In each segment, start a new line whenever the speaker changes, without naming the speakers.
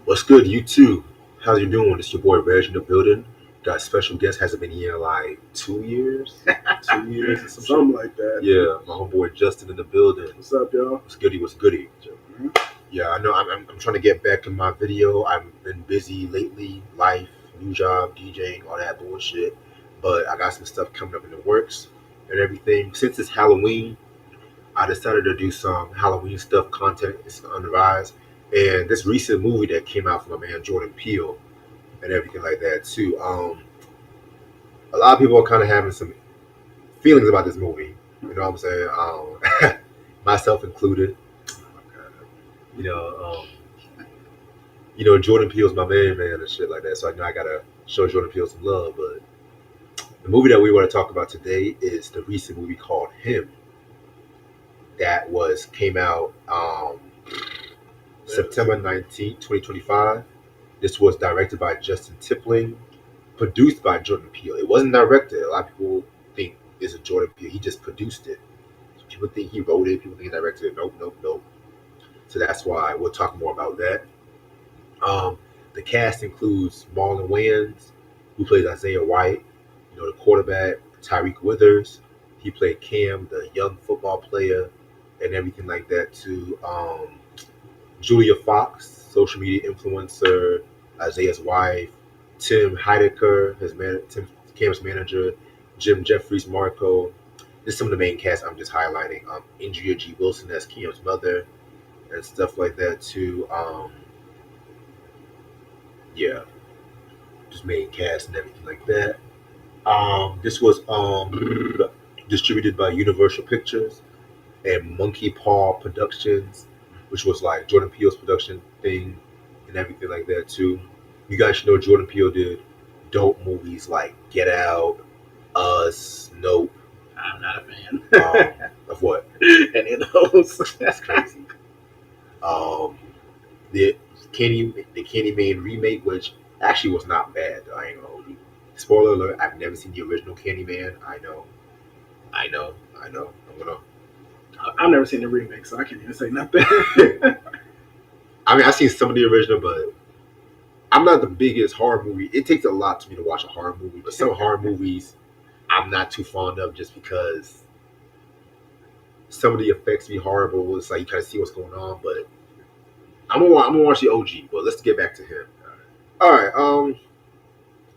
What's good, you too? How's you doing? It's your boy Reg in the building. Got a special guest. Hasn't been here in like 2 years, 2 years or some
Something
shit.
like that.
Yeah, my homeboy Justin in the building.
What's up, y'all?
What's goody? What's goody?
Mhm.
Yeah, I know. I'm trying to get back in my video. I've been busy lately. Life, new job, DJing, all that bullshit. But I got some stuff coming up in the works and everything. Since it's Halloween, I decided to do some Halloween stuff. Content is on the rise, and this recent movie that came out from my man Jordan Peele and everything like that too. A lot of people are kind of having some feelings about this movie. You know what I'm saying? Myself included. You know, Jordan Peele's my man, and shit like that. So I know I gotta show Jordan Peele some love. But the movie that we want to talk about today is the recent movie called Him that was came out September 19th, 2025. This was directed by Justin Tipling, produced by Jordan Peele. It wasn't directed. A lot of people think it's a Jordan Peele. He just produced it. People think he wrote it. People think he directed it. Nope, nope, nope. So that's why we'll talk more about that. Um, the cast includes Marlon Wayans, who plays Isaiah White, the quarterback, Tyreek Withers. He played Cam, the young football player, and everything like that too. Julia Fox, social media influencer, Isaiah's wife, Tim Heidecker, Tim Cam's manager, Jim Jeffries Marco. This is some of the main cast I'm just highlighting. Andrea G. Wilson as Cam's mother and stuff like that too. Yeah, just main cast and everything like that. This was distributed by Universal Pictures and Monkey Paw Productions, which was like Jordan Peele's production thing and everything like that too. You guys should know Jordan Peele did dope movies like Get Out, Us, Nope.
I'm not a fan
Of what?
any of those.
That's crazy. Um, the Candyman remake, which actually was not bad. I ain't gonna hold you. Spoiler alert: I've never seen the original Candyman. I know. I'm gonna.
I've never seen the remake, so I can't even say nothing.
I mean, I've seen some of the original, but I'm not the biggest horror movie. It takes a lot to me to watch a horror movie, but some horror movies I'm not too fond of just because some of the effects be horrible. It's like you kind of see what's going on, but I'm gonna watch the OG. But let's get back to him. All right.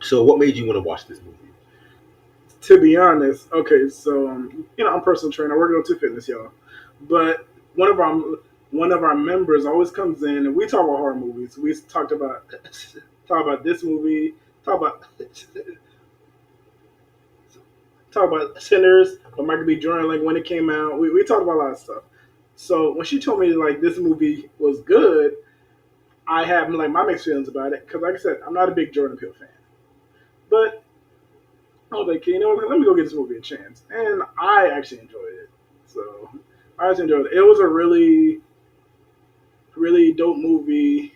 So what made you want to watch this movie?
To be honest, okay, so I'm a personal trainer. I work at O2 Fitness, y'all. But one of our members always comes in, and we talk about horror movies. We talk about this movie, talk about talk about Sinners or Michael B. Jordan, like when it came out. We talked about a lot of stuff. So when she told me like this movie was good, I have like my mixed feelings about it because, like I said, I'm not a big Jordan Peele fan. But I was like, let me go give this movie a chance, and I actually enjoyed it. So I actually enjoyed it. It was a really, really dope movie.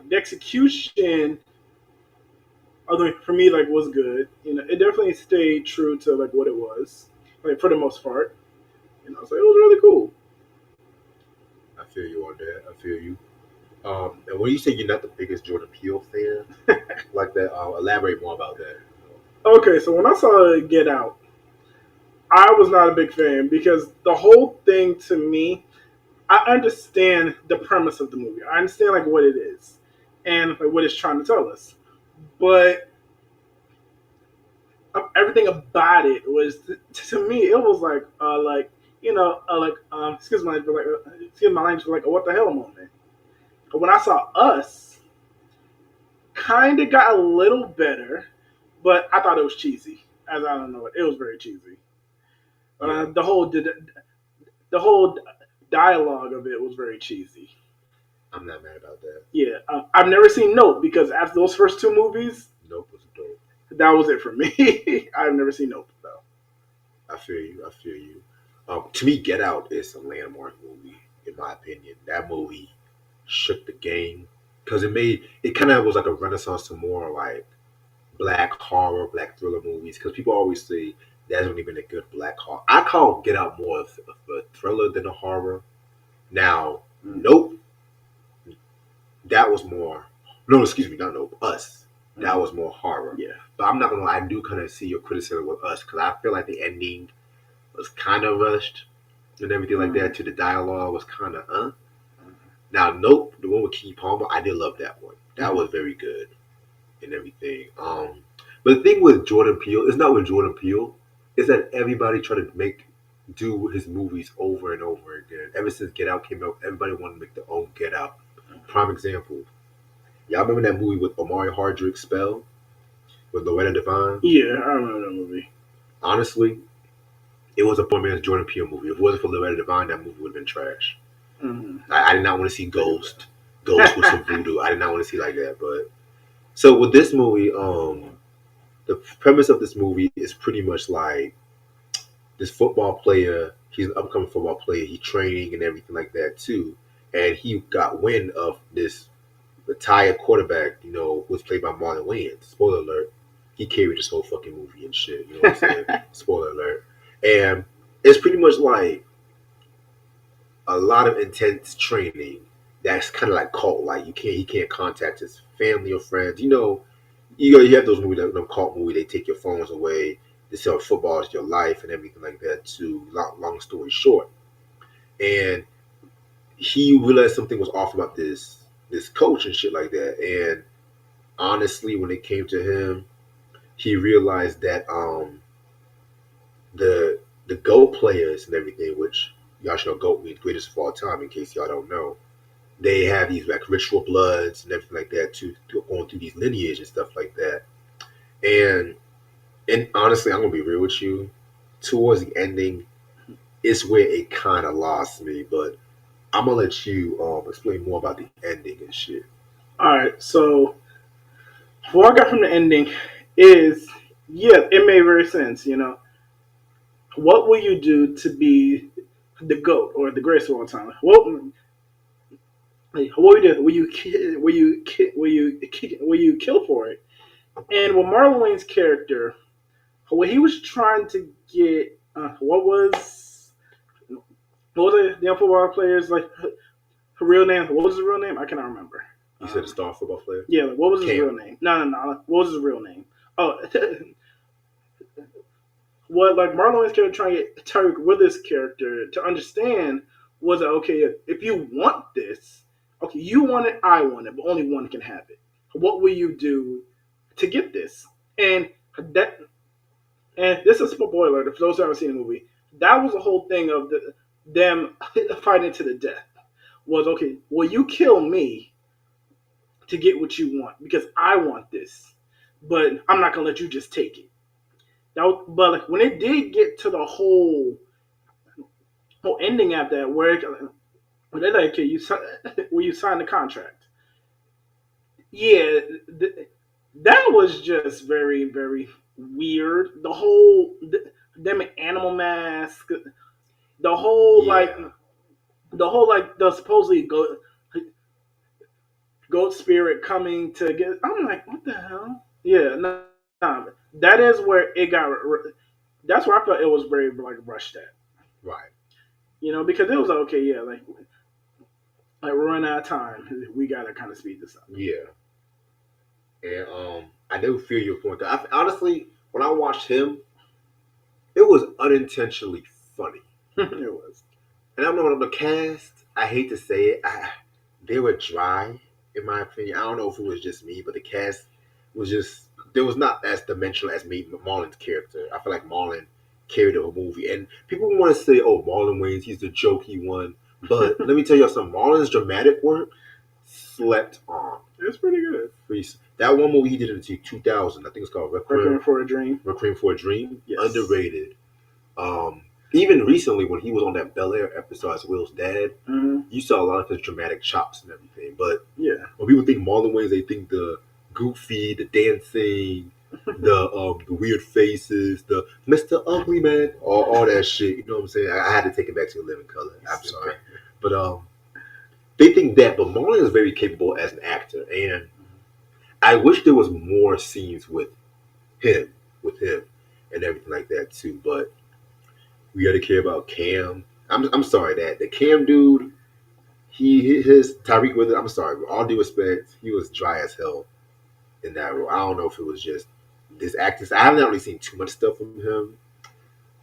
The execution, although for me, like was good. It definitely stayed true to like what it was, like for the most part. So it was really cool.
I feel you on that. I feel you. And when you say you're not the biggest Jordan Peele fan, like that, elaborate more about that.
Okay, so when I saw Get Out, I was not a big fan because the whole thing to me, I understand the premise of the movie. I understand like what it is and like what it's trying to tell us. But everything about it was to me it was excuse my language, like a what the hell moment. But when I saw Us, kind of got a little better, but I thought it was cheesy. As I don't know, it was very cheesy.
Yeah,
The whole dialogue of it was very cheesy.
I'm not mad about that.
Yeah, I've never seen Nope because after those first two movies,
Nope was dope.
that was it for me. I've never seen Nope though.
I feel you. I feel you. To me, Get Out is a landmark movie, in my opinion. That movie shook the game because it kind of was like a renaissance to more like black horror, black thriller movies. Because people always say there hasn't even been a good black horror. I call Get Out more of a thriller than a horror. Now, Nope, that was more. No, excuse me, not no, Us. That
Mm.
was more horror.
Yeah.
But I'm not gonna lie, I do kind of see your criticism with Us because I feel like the ending was kind of rushed and everything like that.
Mm.
To the dialogue was kind of Now, Nope, the one with Key Palmer, I did love that one. That
Mm.
was very good and everything. But the thing with Jordan Peele, it's not with Jordan Peele, is that everybody tried to do his movies over and over again. Ever since Get Out came out, everybody wanted to make their own Get Out. Prime example. Y'all remember that movie with Omari Hardrick, Spell, with Loretta Devine?
Yeah, I remember that movie.
Honestly, it was a poor man's Jordan Peele movie. If it wasn't for Loretta Devine, that movie would have been trash.
Mm.
I did not want to see Ghost with some voodoo. I did not want to see like that. But so with this movie, the premise of this movie is pretty much like this football player. He's an upcoming football player. He's training and everything like that too. And he got wind of this retired quarterback. Was played by Marlon Wayans. Spoiler alert. He carried this whole fucking movie and shit. You know what I'm saying? Spoiler alert. And it's pretty much like a lot of intense training that's kind of like cult like he can't contact his family or friends. You have those movies, that them cult movie, they take your phones away, they sell football is your life and everything like that. To long story short, and he realized something was off about this coach and shit like that. And honestly, when it came to him, he realized that the GOAT players and everything, which y'all should know GOAT means greatest of all time in case y'all don't know, they have these like ritual bloods and everything like that to going through these lineage and stuff like that. And honestly, I'm gonna be real with you. Towards the ending, it's where it kind of lost me. But I'm gonna let you explain more about the ending and shit.
All right. So what I got from the ending is, yeah, it made very sense. What will you do to be the goat or the greatest of all time? What will you do? Will you kill for it? And with Marlon Wayne's character, what he was trying to get, what was it? The football players like her real name? What was his real name? I cannot remember.
You said a star football player.
Yeah, like, what was his
Cam.
real name? No. What was his real name? Oh, what like Marlon Wayans character trying to get Tyreek with his character to understand was that okay, if you want this, okay, you want it, I want it, but only one can have it. What will you do to get this? And that and this is a spoiler alert for those who haven't seen the movie. That was the whole thing of them fighting to the death. Was okay, will you kill me to get what you want because I want this, but I'm not gonna let you just take it. But like, when it did get to the whole ending after that, where they're like, okay, will you sign the contract? Yeah, that was just very very weird. Them animal mask, the whole like
Yeah.
the supposedly goat spirit coming to get. I'm like, what the hell? Yeah, no, that is where it got. That's where I felt it was very like rushed at.
Right.
Because it was like, okay, yeah, like we're running out of time. We gotta kind of speed this up.
Yeah. And I do feel your point. Honestly, when I watched him, it was unintentionally funny.
It was.
And I don't know the cast. I hate to say it, they were dry in my opinion. I don't know if it was just me, but the cast was just there was not as dimensional as me Marlon's character. I feel like Marlon carried the whole movie, and people want to say, "Oh, Marlon Wayans, he's the jokey one." But let me tell you something. Marlon's dramatic work slept on.
It's pretty good.
That one movie he did in 2000, I think it's called
Requiem for a Dream.
Requiem for a Dream.
Yes.
Underrated. Even recently, when he was on that Bel Air episode as Will's dad, you saw a lot of his dramatic chops and everything. But
Yeah.
when people think Marlon Wayans, they think the goofy, the dancing, the weird faces, the Mr. Ugly Man, all that shit. You know what I'm saying? I had to take it back to Living Color. I'm sorry, but they think that. But Marlon is very capable as an actor, and I wish there was more scenes him, with him, and everything like that too. But we got to care about Cam. I'm sorry that the Cam dude, his Tyreek with it. I'm sorry, with all due respect, he was dry as hell in that role. I don't know if it was just this acting. I haven't really seen too much stuff from him.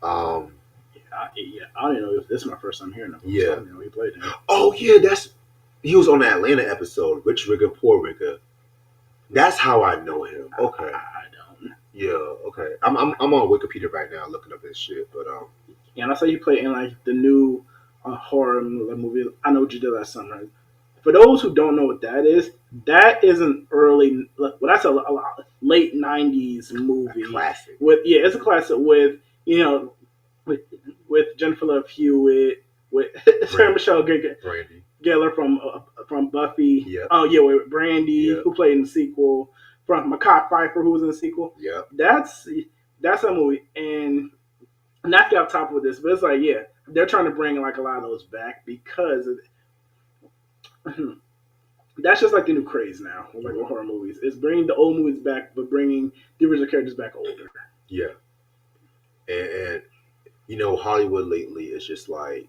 Um,
I don't know if this is my first time hearing him.
Yeah.
So I didn't know he played him.
Oh yeah, he was on the Atlanta episode, Rich Rigger, Poor Rigger. That's how I know him. Okay.
I don't.
Yeah. Okay. I'm on Wikipedia right now looking up his shit, but
Yeah, and I saw you play in like the new horror movie. I Know What You Did Last Summer. For those who don't know what that is an early, well, that's a late '90s movie.
A classic.
It's a classic with with, with Jennifer Love Hewitt, with Sarah Michelle Gellar from Buffy.
Yeah.
Oh yeah, with Brandy, who played in the sequel, from Makai Pfeiffer, who was in the sequel.
Yeah.
That's a movie, and not to get off top with this, but it's like, yeah, they're trying to bring like a lot of those back because that's just like the new craze now, like with horror movies. It's bringing the old movies back, but bringing the original characters back older.
Yeah. And Hollywood lately is just like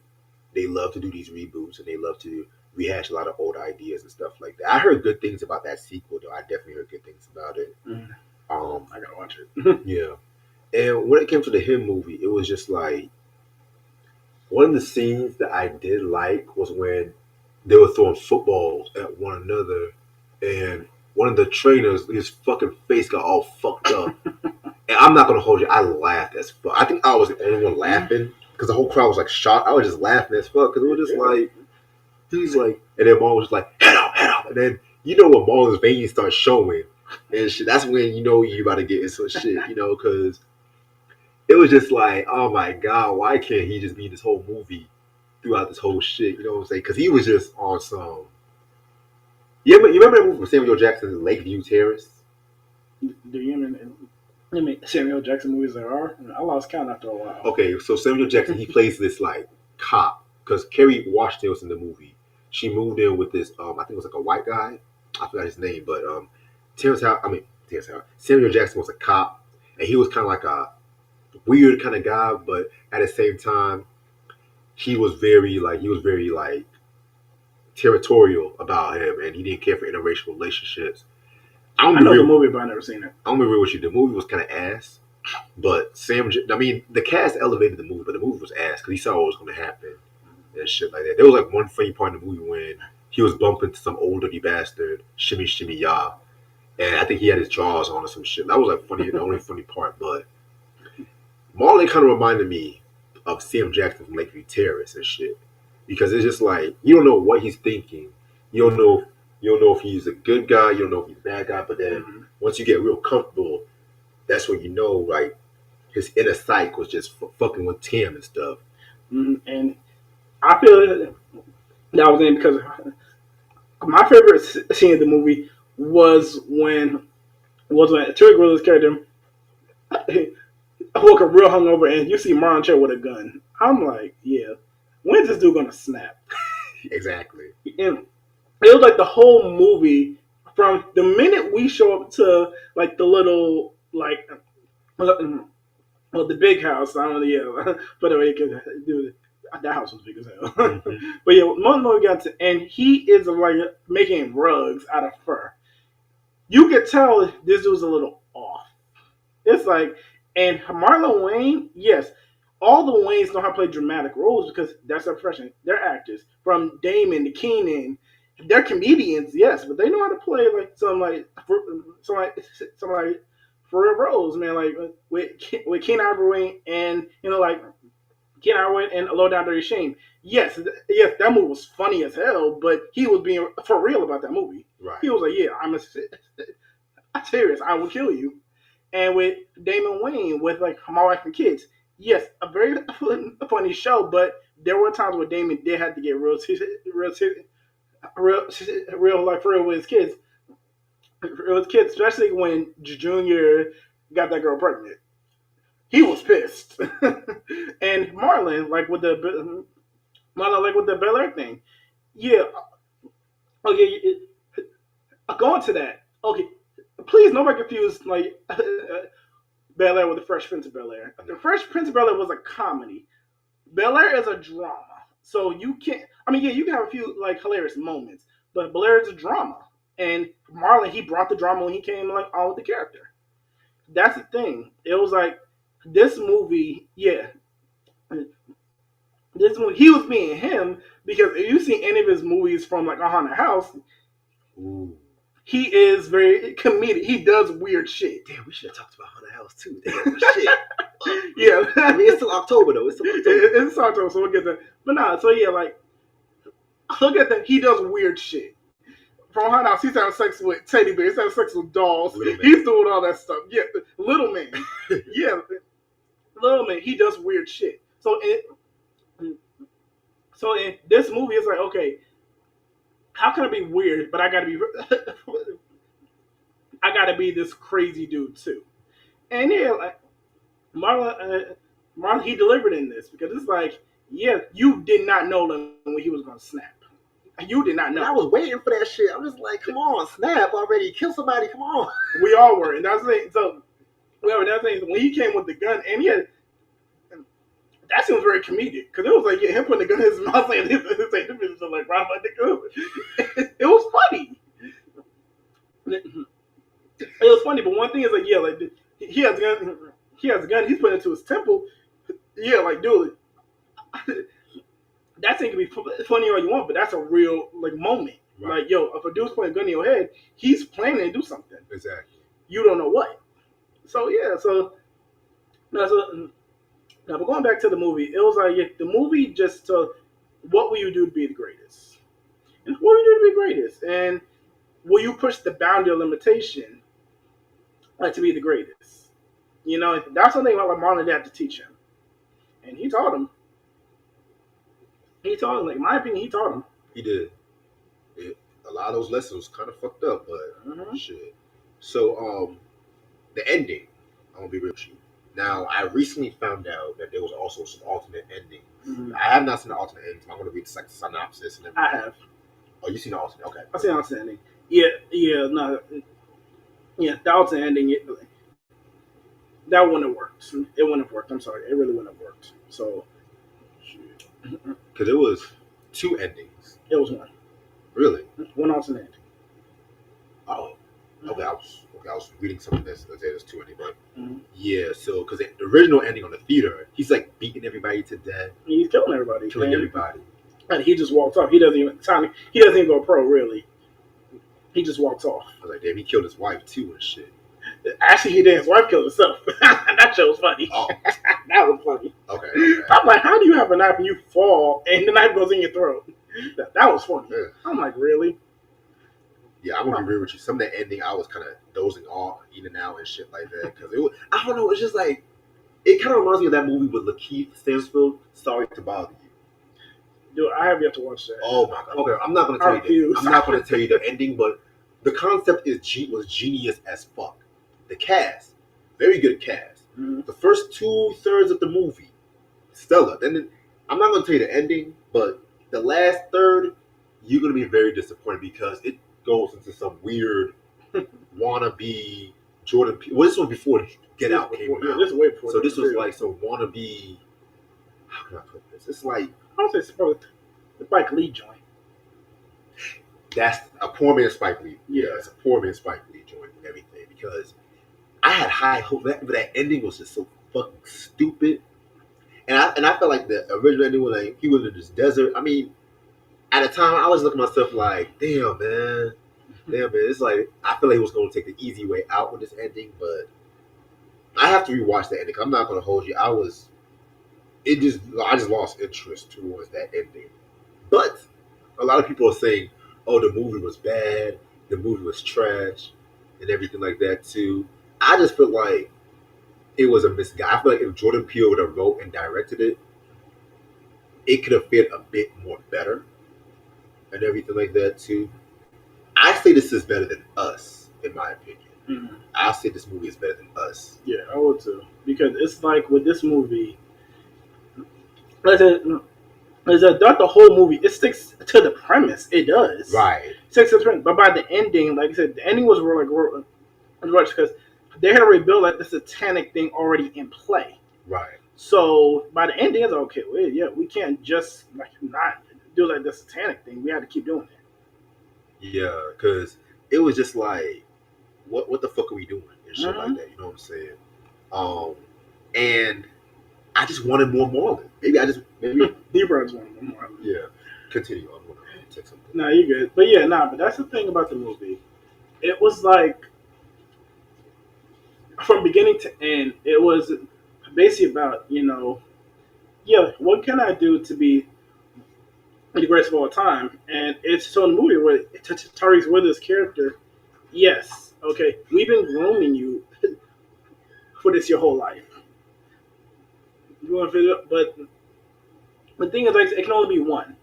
they love to do these reboots and they love to rehash a lot of old ideas and stuff like that. I heard good things about that sequel, though. I definitely heard good things about it.
I gotta watch it.
Yeah. And when it came to the Him movie, it was just like one of the scenes that I did like was when they were throwing footballs at one another, and one of the trainers, his fucking face got all fucked up. And I'm not gonna hold you, I laughed as fuck. I think I was the only one laughing because the whole crowd was like shocked. I was just laughing as fuck because it was just like he's like, and then Marlon was just like head up, and then when Marlon's veins start showing and shit, that's when you about to get into shit, because it was just like, oh my god, why can't he just be in this whole movie throughout this whole shit? You know what I'm saying? Because he was just on some. You remember that movie with Samuel Jackson's Lakeview Terrace?
Do you mean Samuel Jackson movies there are? I lost count after a while.
Okay, so Samuel Jackson, he plays this like cop because Kerry Washington was in the movie. She moved in with this, I think it was like a white guy. I forgot his name, but Samuel Jackson was a cop, and he was kind of like a weird kind of guy, but at the same time, he was very territorial about him, and he didn't care for interracial relationships.
I know the movie, but I've never seen it.
I'm gonna be real with you. The movie was kind of ass, but the cast elevated the movie, but the movie was ass because he saw what was gonna happen and shit like that. There was like one funny part in the movie when he was bumping to some old dirty bastard, shimmy shimmy ya, and I think he had his jaws on or some shit. That was like funny, the only funny part. But Marlon kind of reminded me of Sam Jackson from Lakeview Terrace and shit, because it's just like you don't know what he's thinking. You don't know if he's a good guy. You don't know if he's a bad guy. But then once you get real comfortable, that's when like his inner psyche was just fucking with Tim and stuff.
And I feel that was in because my favorite scene of the movie was when Terry Griller's character woke up real hungover, and you see Marlon Chair with a gun. I'm like, yeah, when's this dude gonna snap?
Exactly.
And it was like the whole movie from the minute we show up to like the little like the big house. I don't know, yeah, but anyway, dude, that house was big as hell. But yeah, most we got to, and he is like making rugs out of fur. You could tell this dude's a little off. It's like, and Marlon Wayne, yes, all the Waynes know how to play dramatic roles because that's their profession. They're actors. From Damon to Keenan, they're comedians, yes, but they know how to play like some for real roles, man. Like with Keenan Ivory Wayne and like Keenan Ivory Wayne and Low Down Dirty Shame. Yes, that movie was funny as hell, but he was being for real about that movie.
Right.
He was like, yeah, I'm serious. I will kill you. And with Damon Wayne, with like My Wife and Kids, yes, a very funny show, but there were times where Damon did have to get real like for real with his kids. Especially when Junior got that girl pregnant. He was pissed. And Marlon, like with the Bel Air thing. Yeah. Okay, going to that. Okay. Please, nobody confuse like Bel Air with the Fresh Prince of Bel Air. The Fresh Prince of Bel Air was a comedy. Bel Air is a drama. So you can't. I mean, yeah, you can have a few like hilarious moments, but Blair's a drama, and Marlon he brought the drama when he came like on with the character. That's the thing. It was like this movie, yeah. This movie, he was being him because if you see any of his movies from like A Haunted House,
Ooh.
he is very comedic. He does weird shit.
Damn, we should have talked about Haunted House too. Damn, shit.
Yeah,
I mean, it's still October though. It's still October.
It's October, so we'll get that. But nah, so yeah, like look at that. He does weird shit. From Haunted House, he's having sex with teddy bears. He's having sex with dolls. He's doing all that stuff. Yeah, Little Man. Yeah, Little Man. He does weird shit. So in this movie, it's like, okay, how can I be weird, but I gotta be this crazy dude too. And yeah, like Marlon, he delivered in this because it's like, yeah, you did not know when he was gonna snap. You did not know.
And I was waiting for that shit. I'm just like, come on, snap already, kill somebody, come on.
We all were, and that's the thing. So, whatever that thing. When he came with the gun, and that seems very comedic because it was like him putting the gun in his mouth and his bitch like right my dick. It was funny. It was funny, but one thing is like, yeah, like he has a gun. He has a gun. He's putting it to his temple. Yeah, like dude, that thing can be funny all you want, but that's a real like moment. Right. Like yo, if a dude's putting a gun in your head, he's planning to do something.
Exactly.
You don't know what. So yeah, now, but going back to the movie, it was like the movie just took what will you do to be the greatest? And what will you do to be greatest? And will you push the boundary of limitation to be the greatest? You know, that's something like Marlon had to teach him. And he taught him. Like, in my opinion, he taught him.
He did. A lot of those lessons was kind of fucked up, but shit. So, the ending, I'm going to be real with you. Now, I recently found out that there was also some alternate endings. Mm-hmm. I have not seen the alternate endings. I'm going to read the synopsis and everything.
I have.
Oh, you seen the alternate? Okay.
I've seen the alternate ending. Yeah, the alternate ending, that wouldn't have worked. It wouldn't have worked. I'm sorry. It really wouldn't have worked. So,
because it was 2 endings.
It was 1.
Really?
1 alternate ending.
Oh. Okay, I was reading something that said there's 2 endings, but yeah, so because the original ending on the theater, he's like beating everybody to death.
He's killing everybody.
Everybody.
And he just walks off. He doesn't even go pro, really. He just walks off.
I was like, damn, he killed his wife too and shit.
Actually, he did. His wife killed herself. That shit was funny.
Oh.
That was funny.
Okay.
I'm like, how do you have a knife and you fall and the knife goes in your throat? That was funny. Yeah. I'm like, really?
Yeah, I'm gonna be real with you. Some of the ending, I was kind of dozing off, in and out, and shit like that. Because it was, I don't know, it's just like, it kind of reminds me of that movie with Lakeith Stanfield, Sorry to Bother You.
Dude, I have yet to watch that.
Oh my god. Okay, I'm not gonna tell you. I'm not gonna tell you the ending, but the concept was genius as fuck. The cast, very good cast. Mm-hmm. The first 2/3 of the movie, stellar. Then I'm not gonna tell you the ending, but the last third, you're gonna be very disappointed because it goes into some weird wannabe Jordan Peele. Well, this was before Get Out came out.
Yeah, this is way before.
So this was like some wannabe. How can I put this? It's like
I would say the Spike Lee joint.
That's a poor man Spike Lee. Yeah, it's a poor man Spike Lee joint and everything because I had high hope but that ending was just so fucking stupid. And I felt like the original ending was like he was in this desert. I mean, at the time I was looking at myself like, damn man. It's like I feel like he was going to take the easy way out with this ending, but I have to rewatch the ending. I'm not going to hold you. I just lost interest towards that ending. But a lot of people are saying, "Oh, the movie was bad. The movie was trash, and everything like that too." I just feel like it was a misguided. I feel like if Jordan Peele would have wrote and directed it, it could have fit a bit more better, and everything like that too. I say this is better than Us, in my opinion. Mm-hmm. I say this movie is better than Us.
Yeah, I would too. Because it's like with this movie, throughout the whole movie, it sticks to the premise. It does.
Right.
It sticks to the premise. But by the ending, like I said, the ending was rushed because they had already built like the satanic thing already in play.
Right.
So by the end, it's like, okay, well, yeah, we can't just like not do like the satanic thing. We had to keep doing it.
Yeah, because it was just like, what the fuck are we doing and shit like
Mm-hmm.
that. You know what I'm saying? Um, and I just wanted more Marlon. Maybe
Deep Red's one of them.
yeah. Continue. I'm gonna take something.
No, you're good. But yeah, nah. But that's the thing about the movie. It was like from beginning to end, it was basically about yeah, what can I do to be the greatest of all time? And it's so in the movie where Tariq's with his character. Yes, okay, we've been grooming you for this your whole life. You want to figure, but the thing is, like, it can only be one.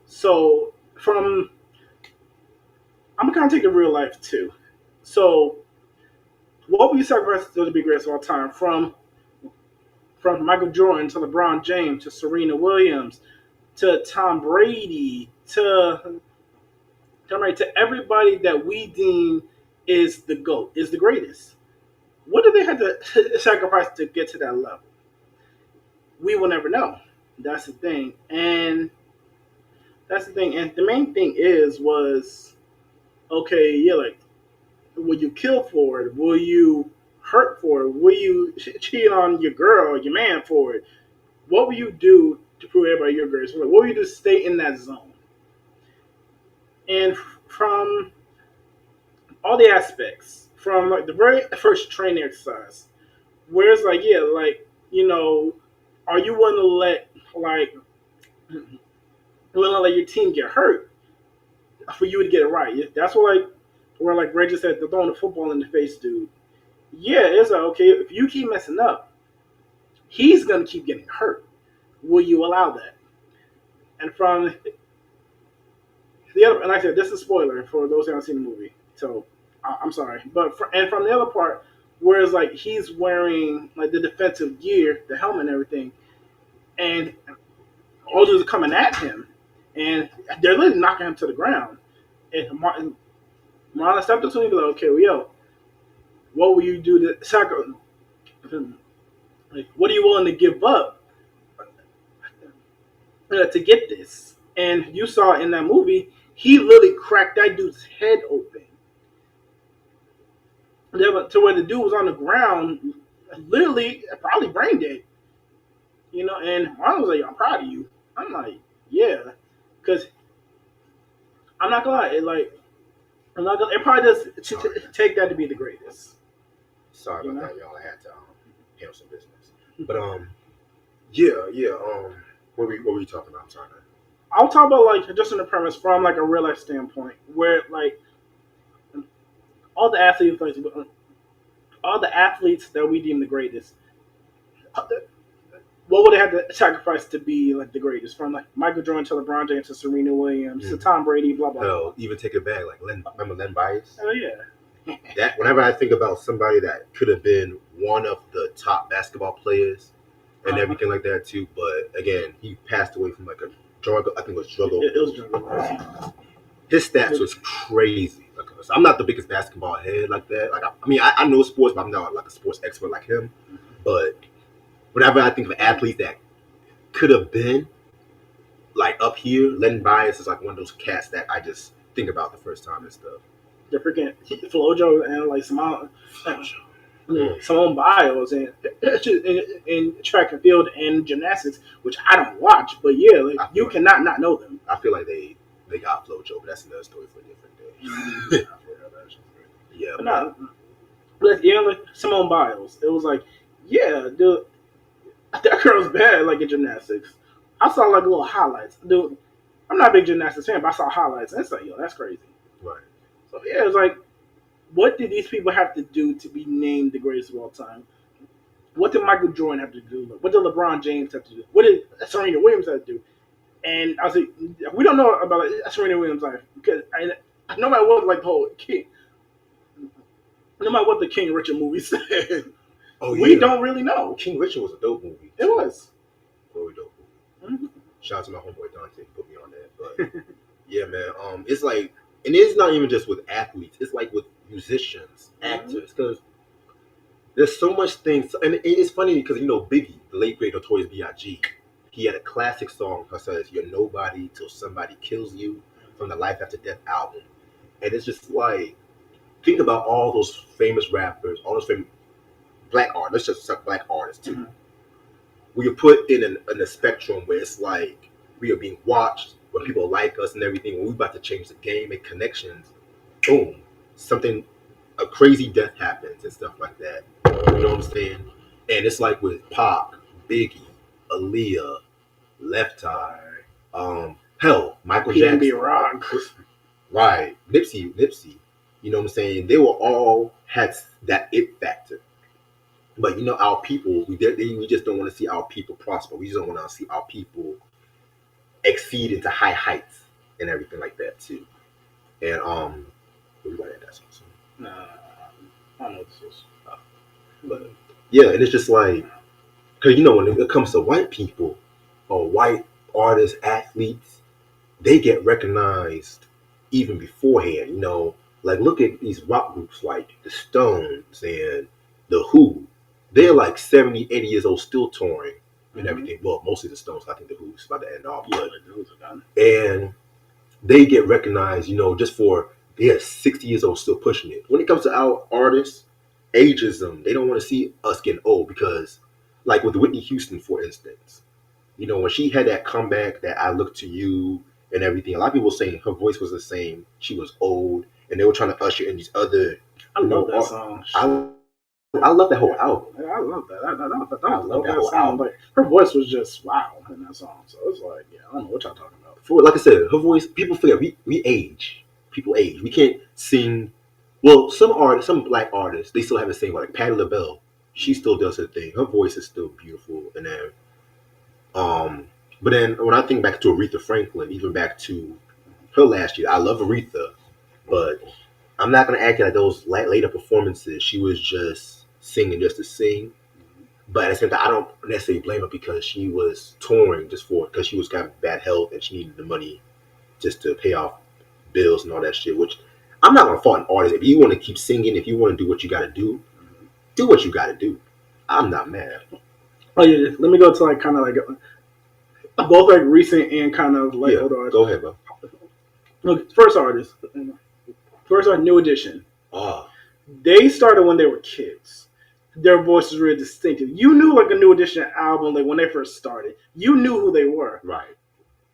So from I'm gonna kind of take the real life too. So what we sacrifice to be greatest of all time from Michael Jordan to LeBron James to Serena Williams to Tom Brady to everybody that we deem is the GOAT, is the greatest. What do they have to sacrifice to get to that level? We will never know. That's the thing. And that's the thing. And the main thing was okay, yeah, like, will you kill for it? Will you hurt for it? Will you cheat on your girl, your man for it? What will you do to prove everybody you're great? What will you do to stay in that zone? And from all the aspects, from like the very first training exercise, where it's like, yeah, like, are you willing to like willing to let your team get hurt for you to get it right? Yeah, that's what like where like Reggie said, they're throwing the football in the face, dude. Yeah, it's like, okay, if you keep messing up, he's gonna keep getting hurt. Will you allow that? And from the other, and like I said, this is a spoiler for those who haven't seen the movie, so I'm sorry. But and from the other part, whereas like he's wearing like the defensive gear, the helmet, and everything, and all dudes are coming at him, and they're literally knocking him to the ground. And Marlon stepped up to him and be like, "Okay, well, yo, what will you do to sacrifice? Like, what are you willing to give up to get this?" And you saw in that movie, he literally cracked that dude's head open to where the dude was on the ground, literally probably brain dead. And Marlon was like, "I'm proud of you." I'm like, "Yeah," because I'm not gonna lie, I'm not gonna. It probably does take that to be the greatest.
Sorry
You
about
know.
that, y'all. I had to handle some business. But yeah, yeah. What were you talking about? I'm sorry.
I'll talk about like just in the premise from like a real life standpoint, where like all the athletes, like all the athletes that we deem the greatest, what would they have to sacrifice to be like the greatest? From like Michael Jordan to LeBron James to Serena Williams to Tom Brady, blah blah blah.
Hell, even take it back, like remember Len Bias?
Oh yeah.
That whenever I think about somebody that could have been one of the top basketball players and everything like that too, but again, he passed away from like a drug. I think it was drug overdose.
It was
His stats was crazy. Like, so I'm not the biggest basketball head like that. Like I mean, I know sports, but I'm not like a sports expert like him. But whenever I think of athletes that could have been like up here, Len Bias is like one of those cats that I just think about the first time and stuff.
the freaking Flojo and like Simone Biles and in track and field and gymnastics, which I don't watch, but yeah, like you cannot not know them.
I feel like they got Flojo, but that's another story for a different day. Yeah,
but like Simone Biles, it was like, yeah, dude, that girl's bad, like in gymnastics. I saw like little highlights, dude. I'm not a big gymnastics fan, but I saw highlights, and it's like, yo, that's crazy.
Right.
So yeah, it's like, what did these people have to do to be named the greatest of all time? What did Michael Jordan have to do? What did LeBron James have to do? What did Serena Williams have to do? And I was like, we don't know about Serena Williams' life because no matter what, like the whole king, no matter what the King Richard movie said, we don't really know.
King Richard was a dope movie.
It was.
Very dope movie. Mm-hmm. Shout out to my homeboy Dante, put me on that. But yeah, man, it's like, and it's not even just with athletes. It's like with musicians, actors, because There's so much things, and it's funny because Biggie, the late great Notorious B.I.G. He had a classic song that says "You're nobody till somebody kills you" from the Life After Death album, and it's just like think about all those famous rappers, all those famous black artists. Let's just say black artists too. We are put in a spectrum where it's like we are being watched, where people like us and everything. When we about to change the game, make connections, boom, something a crazy death happens and stuff like that. You know what I'm saying? And it's like with Pac, Biggie, Aaliyah, Left Eye, hell, Michael
PNB
Jackson,
Rock,
right, Nipsey. You know what I'm saying? They were all had that it factor. But our people, we just don't want to see our people prosper. We just don't want to see our people exceed into high heights and everything like that too. And everybody had that song.
nah, I don't know what this is.
But yeah, and it's just like because when it comes to white people or white artists, athletes, they get recognized even beforehand. Like look at these rock groups like the Stones and the Who. They're like 70, 80 years old, still touring and everything. Well, mostly the Stones. I think the Who's about to end off.
Yeah, the Who's are done.
And they get recognized, just for they're 60 years old, still pushing it. When it comes to our artists, ageism, they don't want to see us getting old because, like with Whitney Houston, for instance, when she had that comeback, that I Look to You and everything, a lot of people were saying her voice was the same, she was old, and they were trying to usher in these other.
I love that song.
I love that whole album.
I love that.
I love that whole album.
Like her voice was just wow in that song. So it's like, yeah, I don't know what y'all talking about.
Like I said, her voice. People forget we age. People age. We can't sing. Well, some black artists, they still have the same. Like Patti LaBelle, she still does her thing. Her voice is still beautiful, and then, but then when I think back to Aretha Franklin, even back to her last year, I love Aretha, but I'm not gonna act like those later performances. She was just singing just to sing. But at the same time, I don't necessarily blame her because she was touring because she was got bad health and she needed the money just to pay off bills and all that shit. Which I'm not gonna fault an artist. If you want to keep singing, if you want to do what you got to do what you got to do. I'm not mad.
Oh yeah, let me go to like kind of like both like recent and kind of like older artists.
Go ahead, bro.
Look, first artist, New Edition.
Oh.
They started when they were kids. Their voices were distinctive. You knew like a New Edition album, like when they first started. You knew who they were.
Right.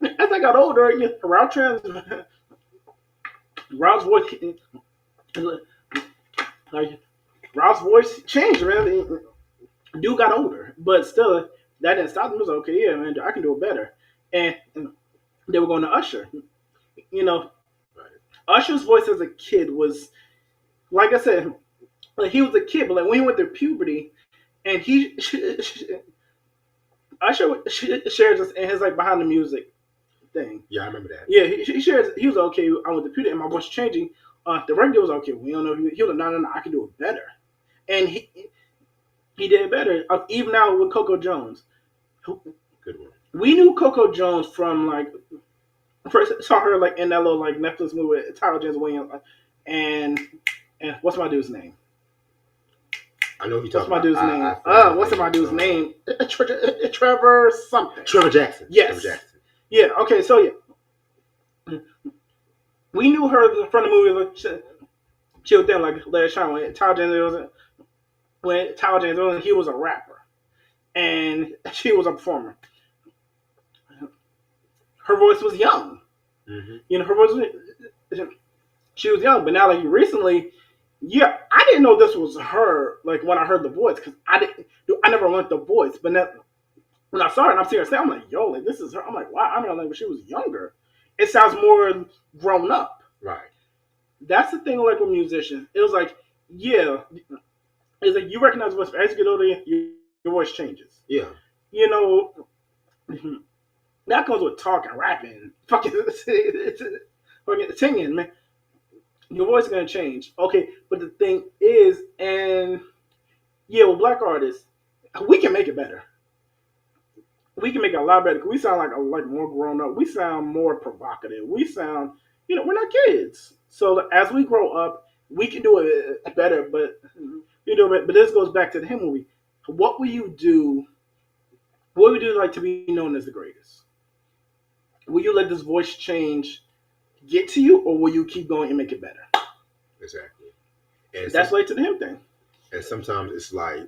As I got older, Rob's voice, like Rob's voice changed, man. Dude got older, but still, that didn't stop him. It was okay, yeah, man, I can do it better. And they were going to Usher. Right. Usher's voice as a kid was, like I said, like he was a kid, but like when he went through puberty, and Usher shares this in his like behind the music thing.
Yeah, I remember that.
Yeah, he shares. He was okay. I went to puberty, and my voice changing. The record was okay. We don't know. He was like, no, I can do it better, and he did it better. Even now with Coco Jones.
Good one.
We knew Coco Jones from like first saw her like in that little like Netflix movie with Tyler James Williams and what's my dude's name?
I know you talking about.
What's my dude's name? What's my dude's name? Trevor something.
Trevor Jackson.
Yes.
Trevor Jackson.
Yeah. Okay. So yeah, we knew her from the movie. She was there like Larry Shine when Tyler James Williams, he was a rapper and she was a performer. Her voice was young. Mm-hmm. Her voice was, she was young, but now like recently, yeah, I didn't know this was her. Like when I heard the voice, because I never learned the voice, but now, when I saw her and I'm seeing her, I'm like, yo, like this is her. I'm like, wow, I don't know, like when she was younger, it sounds more grown up.
Right.
That's the thing. Like with musicians, it was like, yeah, it's like you recognize the voice, but as you get older, your voice changes.
Yeah.
That comes with talking, rapping, fucking singing, man. Your voice is gonna change. Okay, but the thing is, and yeah, with black artists, we can make it better. We can make it a lot better because we sound like more grown up. We sound more provocative. We sound, we're not kids. So as we grow up, We can do it better, but you know. But this goes back to the him movie. What will you do? What would you like to be known as the greatest? Will you let this voice change get to you, or will you keep going and make it better?
Exactly. And
That's like to the him thing.
and sometimes it's like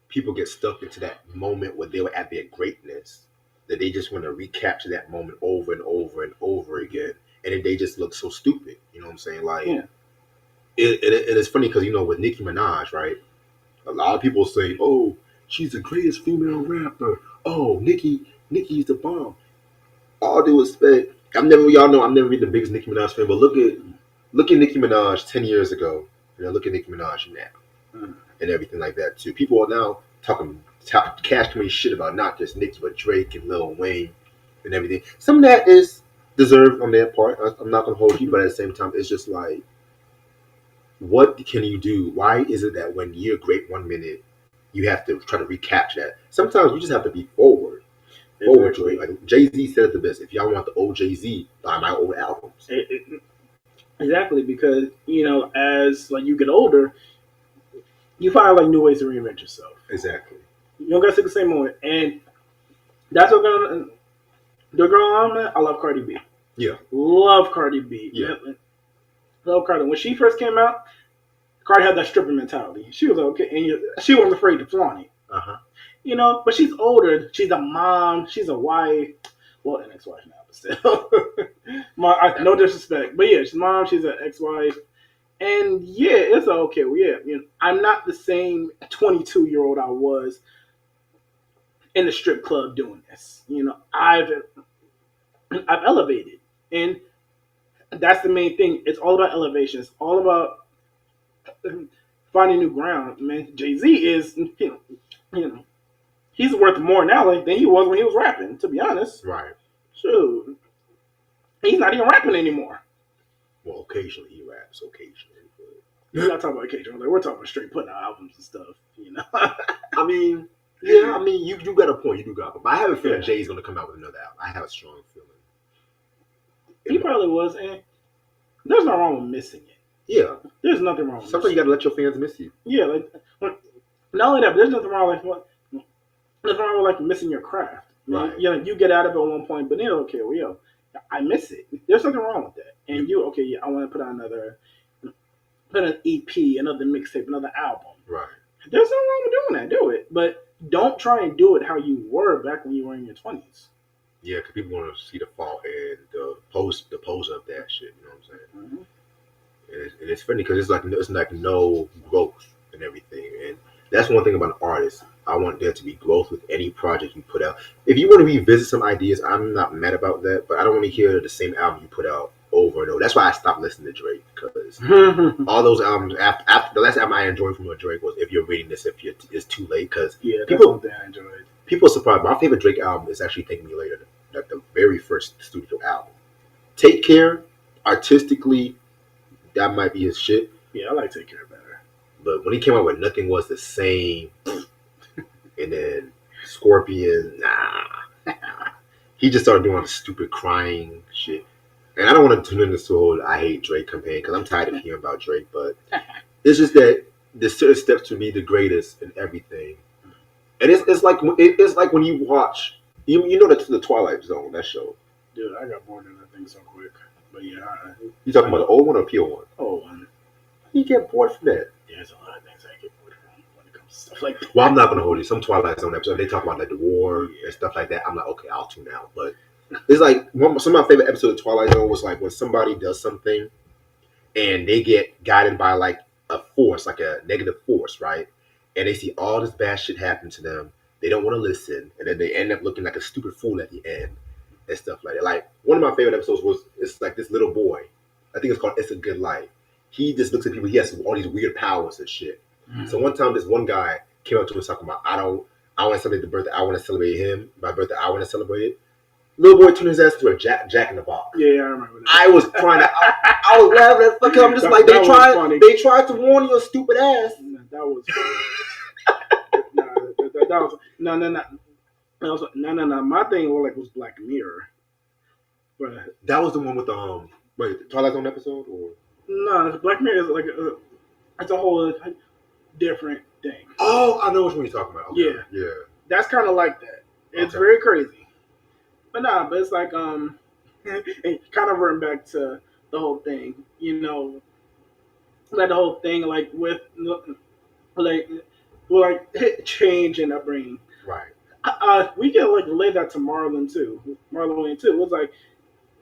people get stuck into that moment where they were at their greatness, that they just want to recapture that moment over and over and over again, and then they just look so stupid. You know what I'm saying? Like,
Yeah.
it's funny because with Nicki Minaj, right? A lot of people say, "Oh, she's the greatest female rapper. Oh, Nicki's the bomb." All due respect, y'all know I'm never been the biggest Nicki Minaj fan, but look at Nicki Minaj 10 years ago, look at Nicki Minaj now, and everything like that too. People are now talking cash money shit about not just Nicki but Drake and Lil Wayne and everything. Some of that is deserved on their part. I'm not gonna hold you, but at the same time, it's just like, what can you do? Why is it that when you're great 1 minute, you have to try to recapture that? Sometimes you just have to be forward. Exactly. Like Jay Z said it the best. If y'all want the old Jay Z, buy my old albums.
Exactly, because as like you get older, you find like new ways to reinvent yourself.
Exactly.
You don't gotta take the same moment, and that's what the girl I love Cardi B.
Yeah.
Love Cardi B.
Yeah.
Love Cardi. When she first came out, Cardi had that stripper mentality. She was okay, and she wasn't afraid to flaunt it. But she's older. She's a mom. She's a wife. Well, an ex-wife now, but still. No disrespect, but yeah, she's mom. She's an ex-wife, and yeah, it's okay. Well, yeah, I'm not the same 22-year-old I was in the strip club doing this. I've elevated, and that's the main thing. It's all about elevation. It's all about finding new ground. Man, Jay-Z is he's worth more now than he was when he was rapping. To be honest,
right?
Shoot, he's not even rapping anymore.
Well, occasionally he raps. Occasionally,
we're not talking about occasionally. We're talking about straight putting out albums and stuff.
I mean, yeah. I mean, you got a point. You do got a point. But I have a feeling Jay's going to come out with another album. I have a strong feeling.
He probably was, and there's nothing wrong with missing it.
Yeah,
there's nothing wrong.
Sometimes you got to let your fans miss you.
Yeah, not only that, but there's nothing wrong with like missing your craft. Right. You get out of it at one point, but then okay, well, I miss it. There's nothing wrong with that. And I want to put out put an EP, another mixtape, another album.
Right.
There's nothing wrong with doing that. Do it, but don't try and do it how you were back when you were in your 20s.
Yeah, because people want to see the fall and the pose of that shit. You know what I'm saying? Mm-hmm. And it's funny because it's like no growth and everything, and that's one thing about an artist. I want there to be growth with any project you put out. If you want to revisit some ideas, I'm not mad about that, but I don't want to hear the same album you put out over and over. That's why I stopped listening to Drake, because all those albums, after the last album I enjoyed from Drake was If You're Reading This, It's Too Late, because
that's something I enjoyed.
People are surprised. My favorite Drake album is actually Thank Me Later, like the very first studio album. Take Care, artistically, that might be his shit.
Yeah, I like Take Care better.
But when he came out with Nothing Was the Same, and then Scorpion, he just started doing stupid crying shit. And I don't want to tune into this whole I hate Drake campaign, because I'm tired of hearing about Drake, but it's just that there's certain steps to be the greatest in everything. And it's like when you watch, you know the Twilight Zone, that show.
Dude, I got bored of that thing so quick. But yeah,
you talking about the old one or the pure one?
Old one.
You get bored from that.
There's a lot of things I get bored from when it comes to stuff like that.
Well, I'm not gonna hold you. Some Twilight Zone episodes, they talk about like the war and stuff like that. I'm like, okay, I'll tune out. But it's like some of my favorite episodes of Twilight Zone was like when somebody does something and they get guided by like a force, like a negative force, right? And they see all this bad shit happen to them. They don't want to listen, and then they end up looking like a stupid fool at the end and stuff like that. Like one of my favorite episodes it's like this little boy. I think it's called It's a Good Life. He just looks at people. He has all these weird powers and shit. Mm-hmm. So one time, this one guy came up to us talking about, I want to celebrate the birthday. I want to celebrate him. My birthday, I want to celebrate it. Little boy turned his ass to a Jack in the Box.
Yeah, I remember that.
I was trying to. I was laughing at fucking. I'm just like they tried to warn your stupid ass.
That was funny. No. My thing was Black Mirror.
But that was the one with Twilight Zone episode, or
No, Black Mirror is like it's a whole different thing.
Oh, I know which one you're talking about. Okay.
Yeah.
Yeah.
That's kind of like that. It's
Okay.
very crazy, but nah, but it's like and kind of running back to the whole thing, like the whole thing, like with like change in upbringing.
Right.
We can like relate that to Marlon too. Marlon Wayans too. It was like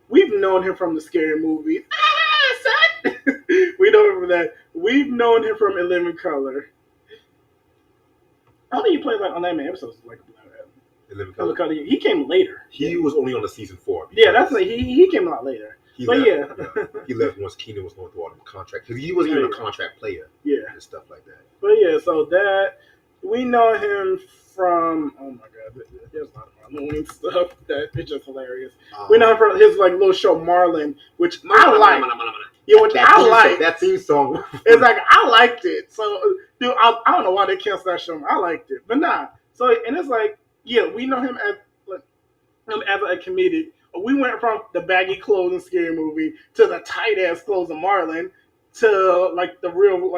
we've known him from the scary movies. Son! We know him from that. We've known him from In Living Color. I don't think he played like on that many episodes like
In Living
Color.
Color.
He came later.
He was only on the season 4.
Yeah, that's like he came a lot later. But
left, he left once Keenan was going through all them contracts because he wasn't even a contract player.
Yeah,
and stuff like that.
But yeah, so that we know him from. Oh my god, there's a lot of Marlon Wayans stuff that it's just hilarious. We know him from his like little show Marlon, which I like. Yeah, which I like.
That theme song.
It's like I liked it. So, dude, I don't know why they canceled that show. I liked it, but nah. So, and it's like, yeah, we know him as a comedic. We went from the baggy clothes and scary movie to the tight ass clothes of Marlon to like the real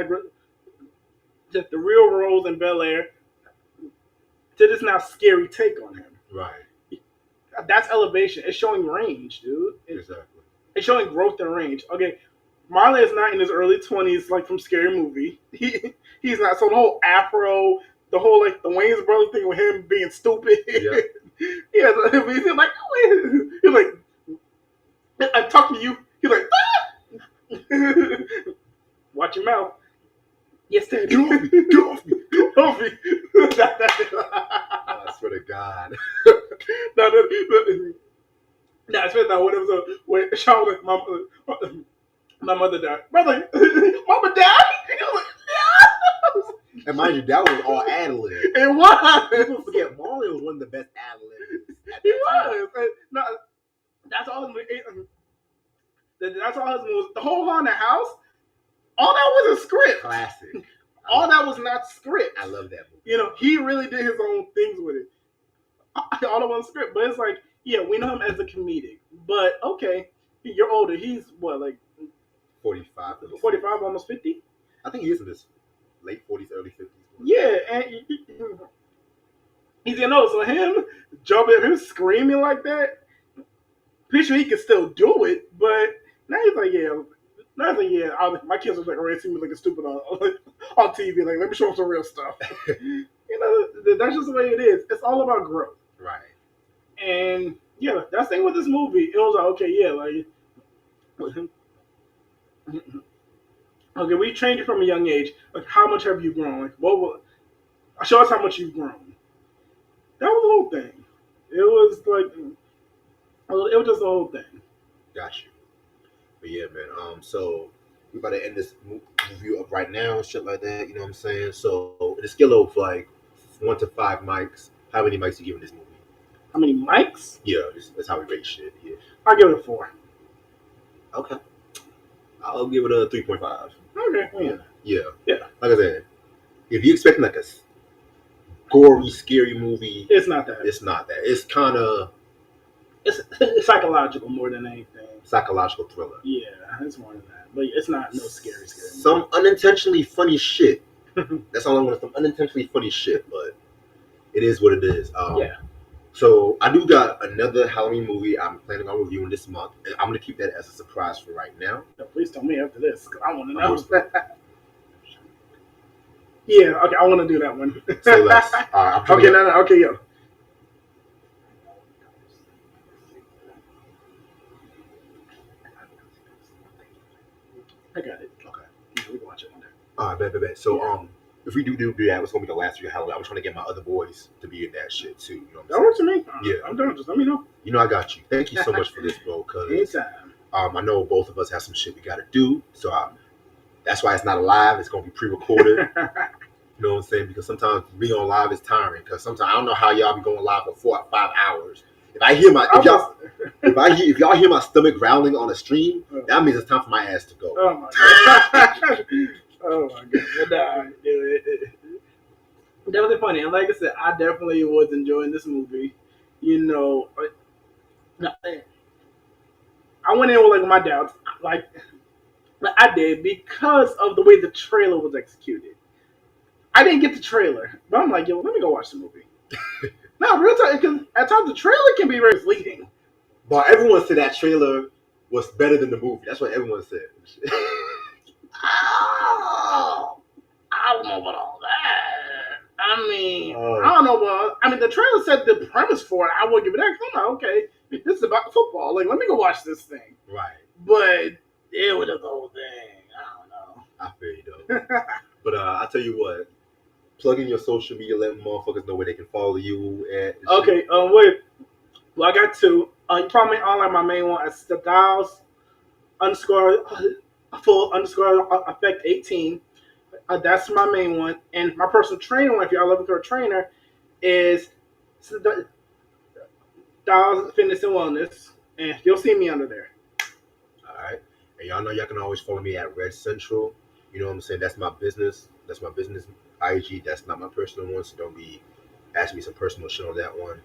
just the real roles in Bel Air to this now scary take on him.
Right.
That's elevation. It's showing range, dude.
Exactly.
It's showing growth and range. Okay, Marlon is not in his early 20s like from Scary Movie. He's not. So the whole afro, the whole like the Wayans brothers thing with him being stupid. Yeah. Yeah, he's like, he's like, I'm talking to you. He's like, ah! Watch your mouth. Yes, Daddy.
Get off me. Get off me.
Get off me.
I swear to God.
No, I swear that one episode when Sean was like, my mother died. Brother, Mama died? He was like, no.
And mind you, that was all ad-lib.
It was.
People forget, Marlon was one of the best ad-libs.
He was. No, that's all. That's all his moves. The whole haunted house. All that was a script.
Classic.
All that was not script.
I love that movie.
You know, he really did his own things with it. All that was script, but it's like, yeah, we know him as a comedic. But okay, you're older. He's what, like
45,
45, almost 50.
I think he is in his late 40s, early 50s.
Yeah, and he's getting old. So him jumping, him screaming like that. Pretty sure he can still do it, but now he's like, yeah. Now he's like, yeah. My kids are like already see me looking stupid on TV. Like, let me show them some real stuff. You know, that's just the way it is. It's all about growth.
Right.
And yeah, that's the thing with this movie. It was like, okay, yeah, like, okay, we trained you from a young age. Like, how much have you grown? Like, show us how much you've grown. That was the whole thing. It was like, it was just the whole thing.
Got you. But yeah, man. So we're about to end this review up right now and shit like that. You know what I'm saying? So, on a scale of like 1 to 5 mics, how many mics you giving this movie?
How many mics?
Yeah, that's how we rate shit. Yeah.
I'll give it a 4.
Okay. I'll give it a 3.5.
Okay.
Yeah.
Yeah.
Like I said, if you're expecting like a gory, scary movie,
it's not that.
It's not that. It's kind of
it's psychological more than anything.
Psychological thriller.
Yeah, it's more than that. But it's not no scary movie.
Some unintentionally funny shit. That's all I want. Some unintentionally funny shit, but it is what it is.
Yeah.
So I do got another Halloween movie I'm planning on reviewing this month. And I'm gonna keep that as a surprise for right now.
No, please tell me after this, because I want to know. Yeah, okay, I want to do that one.
So let's.
Okay, no, okay, yo. I got it.
Okay.
Yeah, we can watch it one day.
All right, bet. So if we do that, it's gonna be the last year of Halloween. I'm trying to get my other boys to be in that shit too. You know what
that works for me.
Yeah,
I'm done. Just let me know.
You know, I got you. Thank you so much for this, bro. Cause
anytime.
I know both of us have some shit we gotta do, so that's why it's not live. It's gonna be pre-recorded. You know what I'm saying? Because sometimes being on live is tiring. Because sometimes I don't know how y'all be going live for 4 or 5 hours. If y'all hear my stomach growling on a stream, that means it's time for my ass to go.
Oh my god. Oh my god. That was funny. And like I said, I definitely was enjoying this movie. You know, I went in with like my doubts. Like But I did because of the way the trailer was executed. I didn't get the trailer, but I'm like, yo, let me go watch the movie. No, real time, because at times the trailer can be very misleading.
But everyone said that trailer was better than the movie. That's what everyone said.
Oh, I don't know about all that. I mean,
Oh.
I don't know about. I mean, the trailer said the premise for it. I would give it that. I'm like, okay, this is about football. Like, let me go watch this thing.
Right.
But it was the whole thing. I don't know.
I feel you though. But I tell you what, plug in your social media, let motherfuckers know where they can follow you at.
Okay. Wait. Well, I got two. You probably online my main one at Styles underscore full underscore effect 18. That's my main one. And my personal trainer one, if y'all looking for a trainer, is Styles Fitness and Wellness. And you'll see me under there.
All right. And y'all know y'all can always follow me at Red Central. You know what I'm saying? That's my business. That's my business IG. That's not my personal one. So don't be asking me some personal shit on that one.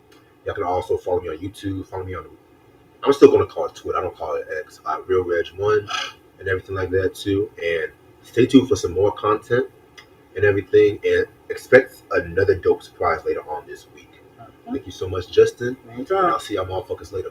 Y'all can also follow me on YouTube. Follow me on. I'm still gonna call it Twitter. I don't call it X. Real Reg One and everything like that too. And stay tuned for some more content and everything. And expect another dope surprise later on this week. Thank you so much, Justin.
Anytime.
And I'll see y'all motherfuckers later.